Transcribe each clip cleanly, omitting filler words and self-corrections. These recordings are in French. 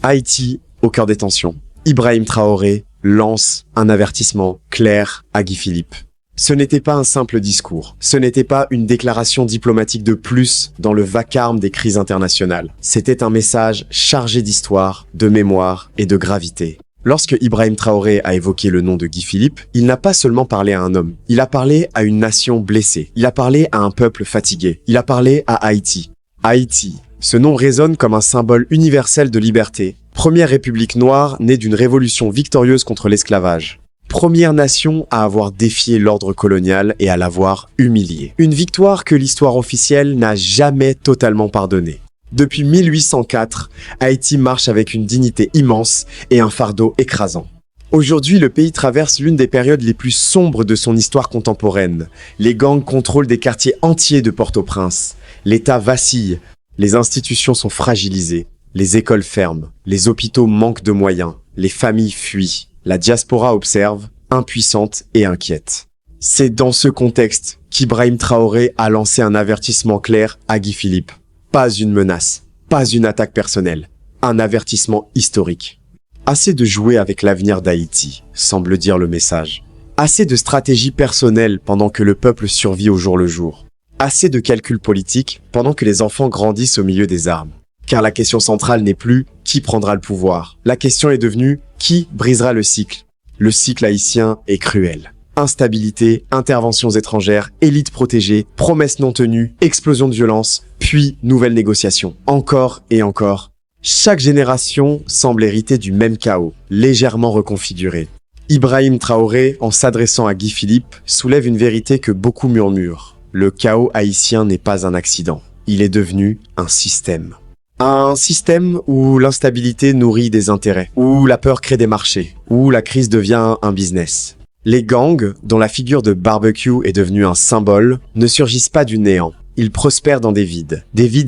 Haïti, au cœur des tensions. Ibrahim Traoré lance un avertissement clair à Guy Philippe. Ce n'était pas un simple discours, ce n'était pas une déclaration diplomatique de plus dans le vacarme des crises internationales. C'était un message chargé d'histoire, de mémoire et de gravité. Lorsque Ibrahim Traoré a évoqué le nom de Guy Philippe, il n'a pas seulement parlé à un homme, il a parlé à une nation blessée, il a parlé à un peuple fatigué, il a parlé à Haïti. Haïti, ce nom résonne comme un symbole universel de liberté. Première république noire née d'une révolution victorieuse contre l'esclavage. Première nation à avoir défié l'ordre colonial et à l'avoir humilié. Une victoire que l'histoire officielle n'a jamais totalement pardonnée. Depuis 1804, Haïti marche avec une dignité immense et un fardeau écrasant. Aujourd'hui, le pays traverse l'une des périodes les plus sombres de son histoire contemporaine. Les gangs contrôlent des quartiers entiers de Port-au-Prince. L'État vacille. Les institutions sont fragilisées. Les écoles ferment. Les hôpitaux manquent de moyens. Les familles fuient. La diaspora observe, impuissante et inquiète. C'est dans ce contexte qu'Ibrahim Traoré a lancé un avertissement clair à Guy Philippe. Pas une menace, pas une attaque personnelle, un avertissement historique. Assez de jouer avec l'avenir d'Haïti, semble dire le message. Assez de stratégie personnelle pendant que le peuple survit au jour le jour. Assez de calculs politiques pendant que les enfants grandissent au milieu des armes. Car la question centrale n'est plus qui prendra le pouvoir. La question est devenue qui brisera le cycle. Le cycle haïtien est cruel. Instabilité, interventions étrangères, élites protégées, promesses non tenues, explosion de violence, puis nouvelles négociations. Encore et encore. Chaque génération semble hériter du même chaos, légèrement reconfiguré. Ibrahim Traoré, en s'adressant à Guy Philippe, soulève une vérité que beaucoup murmurent. Le chaos haïtien n'est pas un accident. Il est devenu un système. Un système où l'instabilité nourrit des intérêts, où la peur crée des marchés, où la crise devient un business. Les gangs, dont la figure de barbecue est devenue un symbole, ne surgissent pas du néant. Ils prospèrent dans des vides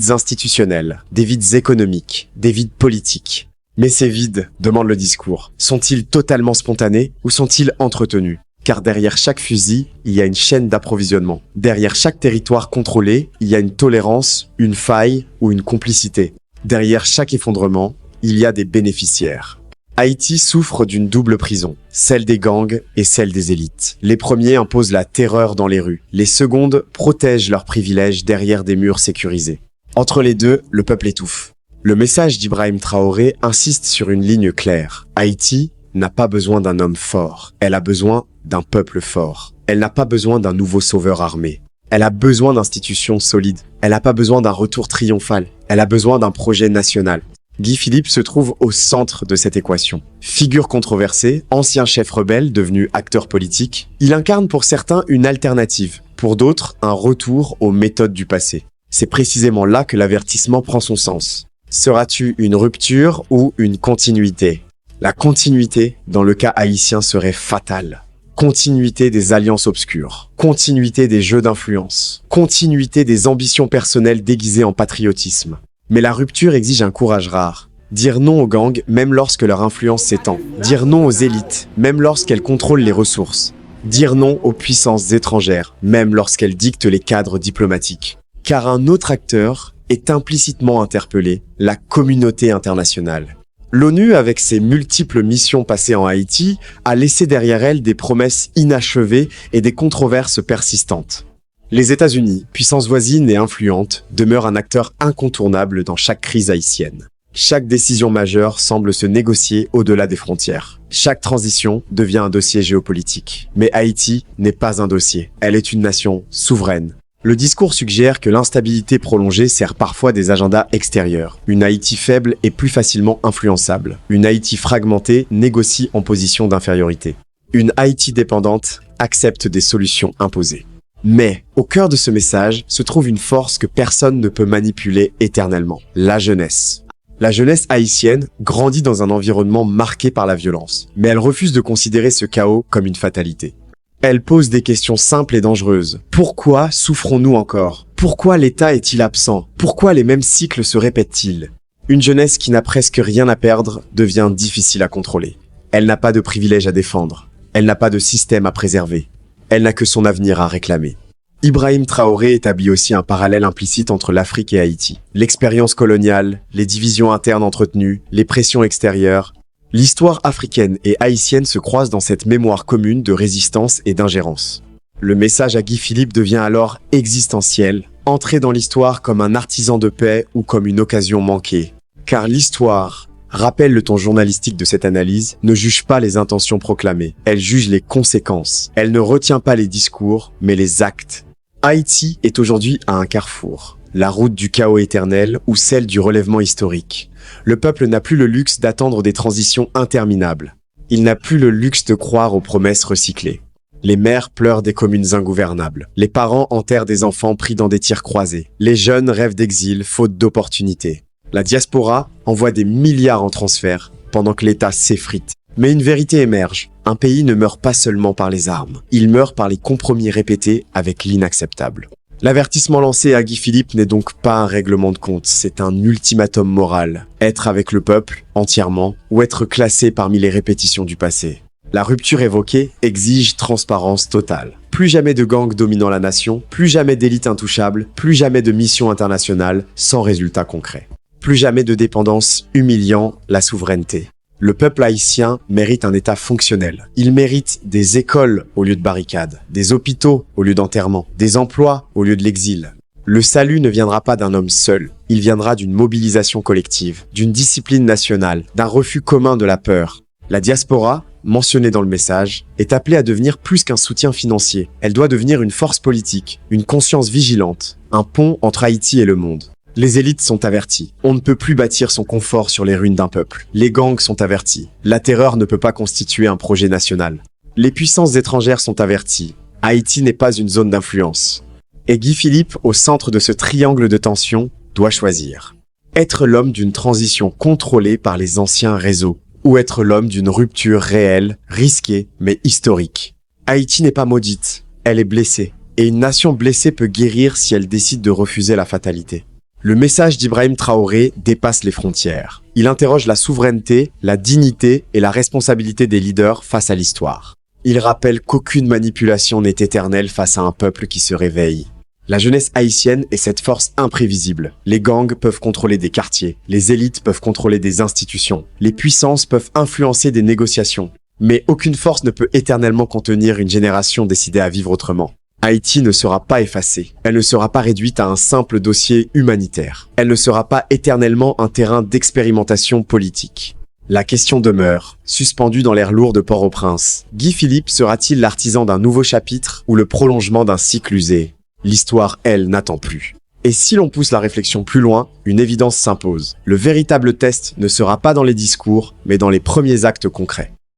institutionnels, des vides économiques, des vides politiques. Mais ces vides, demande le discours, sont-ils totalement spontanés ou sont-ils entretenus? Car derrière chaque fusil, il y a une chaîne d'approvisionnement. Derrière chaque territoire contrôlé, il y a une tolérance, une faille ou une complicité. Derrière chaque effondrement, il y a des bénéficiaires. Haïti souffre d'une double prison, celle des gangs et celle des élites. Les premiers imposent la terreur dans les rues. Les secondes protègent leurs privilèges derrière des murs sécurisés. Entre les deux, le peuple étouffe. Le message d'Ibrahim Traoré insiste sur une ligne claire. Haïti n'a pas besoin d'un homme fort. Elle a besoin d'un peuple fort. Elle n'a pas besoin d'un nouveau sauveur armé. Elle a besoin d'institutions solides. Elle n'a pas besoin d'un retour triomphal. Elle a besoin d'un projet national. Guy Philippe se trouve au centre de cette équation. Figure controversée, ancien chef rebelle devenu acteur politique, il incarne pour certains une alternative, pour d'autres un retour aux méthodes du passé. C'est précisément là que l'avertissement prend son sens. Seras-tu une rupture ou une continuité? La continuité, dans le cas haïtien, serait fatale. Continuité des alliances obscures, continuité des jeux d'influence, continuité des ambitions personnelles déguisées en patriotisme. Mais la rupture exige un courage rare. Dire non aux gangs, même lorsque leur influence s'étend. Dire non aux élites, même lorsqu'elles contrôlent les ressources. Dire non aux puissances étrangères, même lorsqu'elles dictent les cadres diplomatiques. Car un autre acteur est implicitement interpellé, la communauté internationale. L'ONU, avec ses multiples missions passées en Haïti, a laissé derrière elle des promesses inachevées et des controverses persistantes. Les États-Unis, puissance voisine et influente, demeurent un acteur incontournable dans chaque crise haïtienne. Chaque décision majeure semble se négocier au-delà des frontières. Chaque transition devient un dossier géopolitique. Mais Haïti n'est pas un dossier. Elle est une nation souveraine. Le discours suggère que l'instabilité prolongée sert parfois des agendas extérieurs. Une Haïti faible est plus facilement influençable. Une Haïti fragmentée négocie en position d'infériorité. Une Haïti dépendante accepte des solutions imposées. Mais, au cœur de ce message, se trouve une force que personne ne peut manipuler éternellement. La jeunesse. La jeunesse haïtienne grandit dans un environnement marqué par la violence. Mais elle refuse de considérer ce chaos comme une fatalité. Elle pose des questions simples et dangereuses. Pourquoi souffrons-nous encore? Pourquoi l'État est-il absent? Pourquoi les mêmes cycles se répètent-ils? Une jeunesse qui n'a presque rien à perdre devient difficile à contrôler. Elle n'a pas de privilèges à défendre. Elle n'a pas de système à préserver. Elle n'a que son avenir à réclamer. Ibrahim Traoré établit aussi un parallèle implicite entre l'Afrique et Haïti. L'expérience coloniale, les divisions internes entretenues, les pressions extérieures. L'histoire africaine et haïtienne se croisent dans cette mémoire commune de résistance et d'ingérence. Le message à Guy Philippe devient alors existentiel, entrer dans l'histoire comme un artisan de paix ou comme une occasion manquée. Car l'histoire, rappelle le ton journalistique de cette analyse, ne juge pas les intentions proclamées, elle juge les conséquences. Elle ne retient pas les discours, mais les actes. Haïti est aujourd'hui à un carrefour, la route du chaos éternel ou celle du relèvement historique. Le peuple n'a plus le luxe d'attendre des transitions interminables. Il n'a plus le luxe de croire aux promesses recyclées. Les mères pleurent des communes ingouvernables. Les parents enterrent des enfants pris dans des tirs croisés. Les jeunes rêvent d'exil, faute d'opportunités. La diaspora envoie des milliards en transferts, pendant que l'État s'effrite. Mais une vérité émerge. Un pays ne meurt pas seulement par les armes. Il meurt par les compromis répétés avec l'inacceptable. L'avertissement lancé à Guy Philippe n'est donc pas un règlement de compte, c'est un ultimatum moral. Être avec le peuple, entièrement, ou être classé parmi les répétitions du passé. La rupture évoquée exige transparence totale. Plus jamais de gangs dominant la nation, plus jamais d'élite intouchable, plus jamais de mission internationale sans résultat concret. Plus jamais de dépendance humiliant la souveraineté. Le peuple haïtien mérite un État fonctionnel. Il mérite des écoles au lieu de barricades, des hôpitaux au lieu d'enterrements, des emplois au lieu de l'exil. Le salut ne viendra pas d'un homme seul, il viendra d'une mobilisation collective, d'une discipline nationale, d'un refus commun de la peur. La diaspora, mentionnée dans le message, est appelée à devenir plus qu'un soutien financier. Elle doit devenir une force politique, une conscience vigilante, un pont entre Haïti et le monde. Les élites sont averties. On ne peut plus bâtir son confort sur les ruines d'un peuple. Les gangs sont avertis. La terreur ne peut pas constituer un projet national. Les puissances étrangères sont averties. Haïti n'est pas une zone d'influence. Et Guy Philippe, au centre de ce triangle de tension, doit choisir. Être l'homme d'une transition contrôlée par les anciens réseaux, ou être l'homme d'une rupture réelle, risquée, mais historique. Haïti n'est pas maudite, elle est blessée. Et une nation blessée peut guérir si elle décide de refuser la fatalité. Le message d'Ibrahim Traoré dépasse les frontières. Il interroge la souveraineté, la dignité et la responsabilité des leaders face à l'histoire. Il rappelle qu'aucune manipulation n'est éternelle face à un peuple qui se réveille. La jeunesse haïtienne est cette force imprévisible. Les gangs peuvent contrôler des quartiers, les élites peuvent contrôler des institutions, les puissances peuvent influencer des négociations. Mais aucune force ne peut éternellement contenir une génération décidée à vivre autrement. Haïti ne sera pas effacée. Elle ne sera pas réduite à un simple dossier humanitaire. Elle ne sera pas éternellement un terrain d'expérimentation politique. La question demeure, suspendue dans l'air lourd de Port-au-Prince. Guy Philippe sera-t-il l'artisan d'un nouveau chapitre ou le prolongement d'un cycle usé? L'histoire, elle, n'attend plus. Et si l'on pousse la réflexion plus loin, une évidence s'impose. Le véritable test ne sera pas dans les discours, mais dans les premiers actes concrets.